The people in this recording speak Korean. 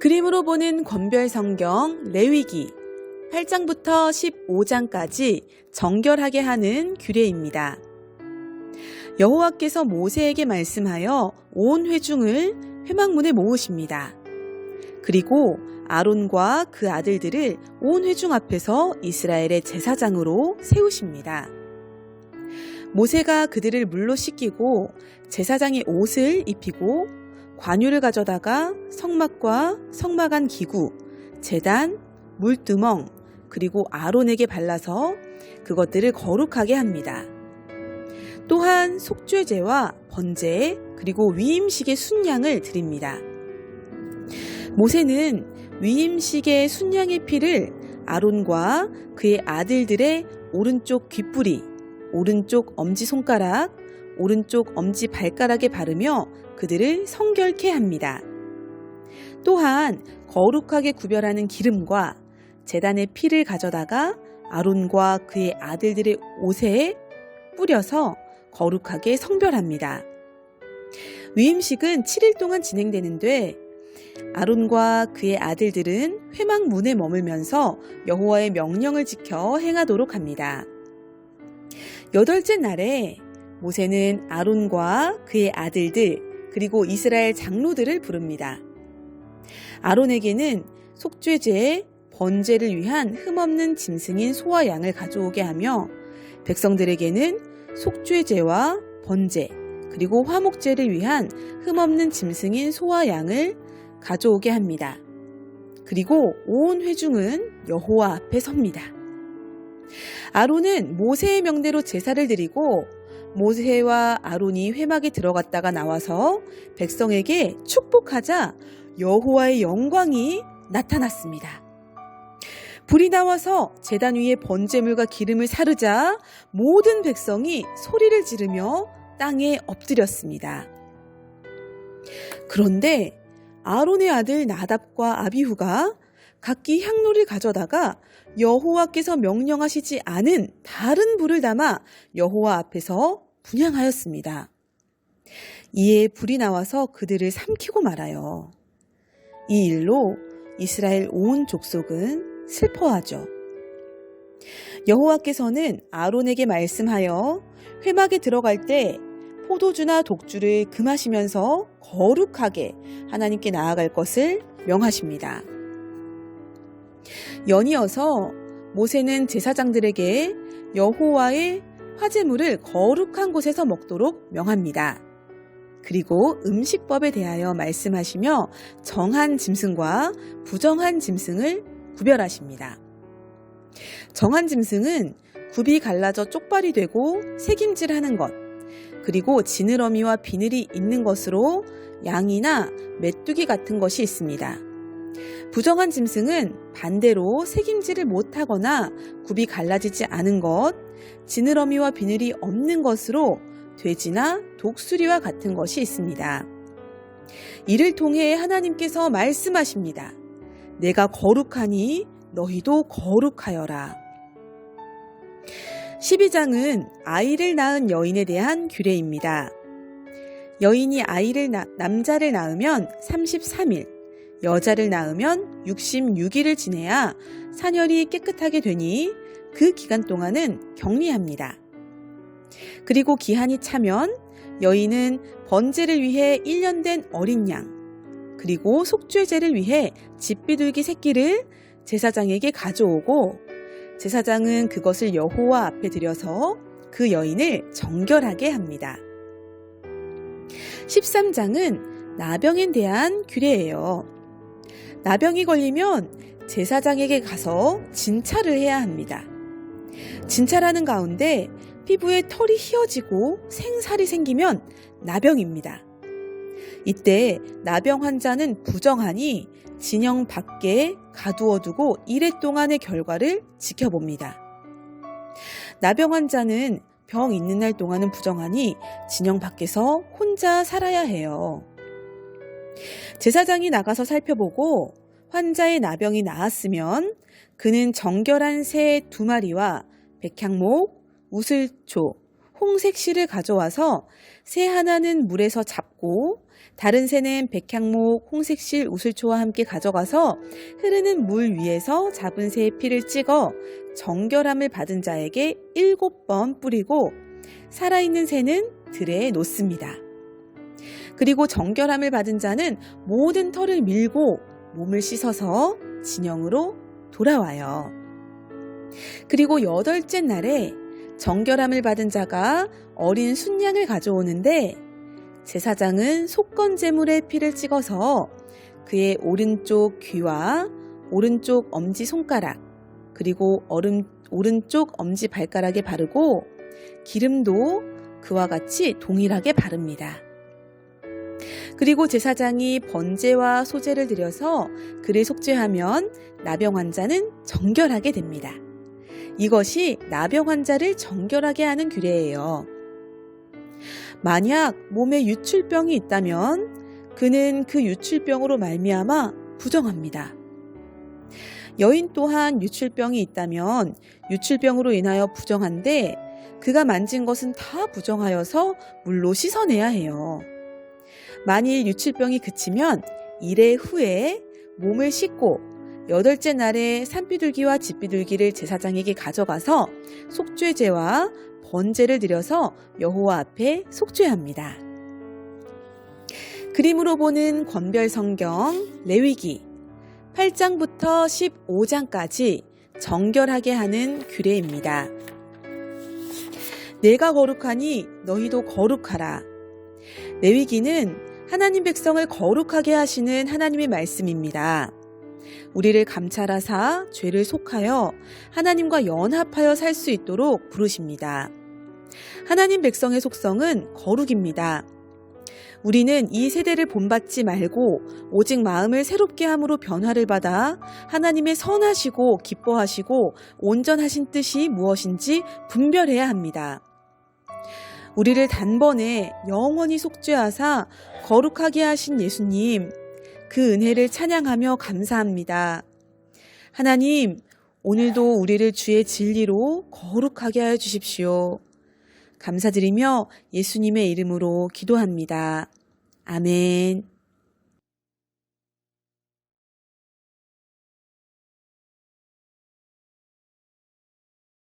그림으로 보는 권별성경 레위기 8장부터 15장까지 정결하게 하는 규례입니다. 여호와께서 모세에게 말씀하여 온 회중을 회막문에 모으십니다. 그리고 아론과 그 아들들을 온 회중 앞에서 이스라엘의 제사장으로 세우십니다. 모세가 그들을 물로 씻기고 제사장의 옷을 입히고 관유를 가져다가 성막과 성막안 기구, 제단, 물두멍, 그리고 아론에게 발라서 그것들을 거룩하게 합니다. 또한 속죄제와 번제, 그리고 위임식의 순양을 드립니다. 모세는 위임식의 순양의 피를 아론과 그의 아들들의 오른쪽 귓불이, 오른쪽 엄지손가락, 오른쪽 엄지발가락에 바르며 그들을 성결케 합니다. 또한 거룩하게 구별하는 기름과 제단의 피를 가져다가 아론과 그의 아들들의 옷에 뿌려서 거룩하게 성별합니다. 위임식은 7일 동안 진행되는데 아론과 그의 아들들은 회막문에 머물면서 여호와의 명령을 지켜 행하도록 합니다. 8째 날에 모세는 아론과 그의 아들들 그리고 이스라엘 장로들을 부릅니다. 아론에게는 속죄제, 번제를 위한 흠없는 짐승인 소와 양을 가져오게 하며 백성들에게는 속죄제와 번제 그리고 화목제를 위한 흠없는 짐승인 소와 양을 가져오게 합니다. 그리고 온 회중은 여호와 앞에 섭니다. 아론은 모세의 명대로 제사를 드리고 모세와 아론이 회막에 들어갔다가 나와서 백성에게 축복하자 여호와의 영광이 나타났습니다. 불이 나와서 제단 위에 번제물과 기름을 사르자 모든 백성이 소리를 지르며 땅에 엎드렸습니다. 그런데 아론의 아들 나답과 아비후가 각기 향로를 가져다가 여호와께서 명령하시지 않은 다른 불을 담아 여호와 앞에서 분향하였습니다. 이에 불이 나와서 그들을 삼키고 말아요. 이 일로 이스라엘 온 족속은 슬퍼하죠. 여호와께서는 아론에게 말씀하여 회막에 들어갈 때 포도주나 독주를 금하시면서 거룩하게 하나님께 나아갈 것을 명하십니다. 연이어서 모세는 제사장들에게 여호와의 화제물을 거룩한 곳에서 먹도록 명합니다. 그리고 음식법에 대하여 말씀하시며 정한 짐승과 부정한 짐승을 구별하십니다. 정한 짐승은 굽이 갈라져 쪽발이 되고 새김질하는 것, 그리고 지느러미와 비늘이 있는 것으로 양이나 메뚜기 같은 것이 있습니다. 부정한 짐승은 반대로 새김질을 못하거나 굽이 갈라지지 않은 것, 지느러미와 비늘이 없는 것으로 돼지나 독수리와 같은 것이 있습니다. 이를 통해 하나님께서 말씀하십니다. 내가 거룩하니 너희도 거룩하여라. 12장은 아이를 낳은 여인에 대한 규례입니다. 여인이 남자를 낳으면 33일, 여자를 낳으면 66일을 지내야 산혈이 깨끗하게 되니 그 기간 동안은 격리합니다. 그리고 기한이 차면 여인은 번제를 위해 1년 된 어린 양, 그리고 속죄제를 위해 집비둘기 새끼를 제사장에게 가져오고 제사장은 그것을 여호와 앞에 드려서 그 여인을 정결하게 합니다. 13장은 나병에 대한 규례예요. 나병이 걸리면 제사장에게 가서 진찰을 해야 합니다. 진찰하는 가운데 피부에 털이 휘어지고 생살이 생기면 나병입니다. 이때 나병 환자는 부정하니 진영 밖에 가두어두고 1회 동안의 결과를 지켜봅니다. 나병 환자는 병 있는 날 동안은 부정하니 진영 밖에서 혼자 살아야 해요. 제사장이 나가서 살펴보고 환자의 나병이 나았으면 그는 정결한 새 2마리와 백향목, 우슬초, 홍색 실을 가져와서 새 하나는 물에서 잡고 다른 새는 백향목, 홍색실, 우슬초와 함께 가져가서 흐르는 물 위에서 잡은 새의 피를 찍어 정결함을 받은 자에게 7번 뿌리고 살아있는 새는 들에 놓습니다. 그리고 정결함을 받은 자는 모든 털을 밀고 몸을 씻어서 진영으로 돌아와요. 그리고 8째 날에 정결함을 받은 자가 어린 순양을 가져오는데 제사장은 속건제물의 피를 찍어서 그의 오른쪽 귀와 오른쪽 엄지손가락 그리고 오른쪽 엄지발가락에 바르고 기름도 그와 같이 동일하게 바릅니다. 그리고 제사장이 번제와 소제를 드려서 그를 속죄하면 나병 환자는 정결하게 됩니다. 이것이 나병 환자를 정결하게 하는 규례예요. 만약 몸에 유출병이 있다면 그는 그 유출병으로 말미암아 부정합니다. 여인 또한 유출병이 있다면 유출병으로 인하여 부정한데 그가 만진 것은 다 부정하여서 물로 씻어내야 해요. 만일 유출병이 그치면 1회 후에 몸을 씻고 8째 날에 산비둘기와 집비둘기를 제사장에게 가져가서 속죄제와 번제를 드려서 여호와 앞에 속죄합니다. 그림으로 보는 권별성경 레위기 8장부터 15장까지 정결하게 하는 규례입니다. 내가 거룩하니 너희도 거룩하라. 레위기는 하나님 백성을 거룩하게 하시는 하나님의 말씀입니다. 우리를 감찰하사 죄를 속하여 하나님과 연합하여 살 수 있도록 부르십니다. 하나님 백성의 속성은 거룩입니다. 우리는 이 세대를 본받지 말고 오직 마음을 새롭게 함으로 변화를 받아 하나님의 선하시고 기뻐하시고 온전하신 뜻이 무엇인지 분별해야 합니다. 우리를 단번에 영원히 속죄하사 거룩하게 하신 예수님, 그 은혜를 찬양하며 감사합니다. 하나님, 오늘도 우리를 주의 진리로 거룩하게 하여 주십시오. 감사드리며 예수님의 이름으로 기도합니다. 아멘.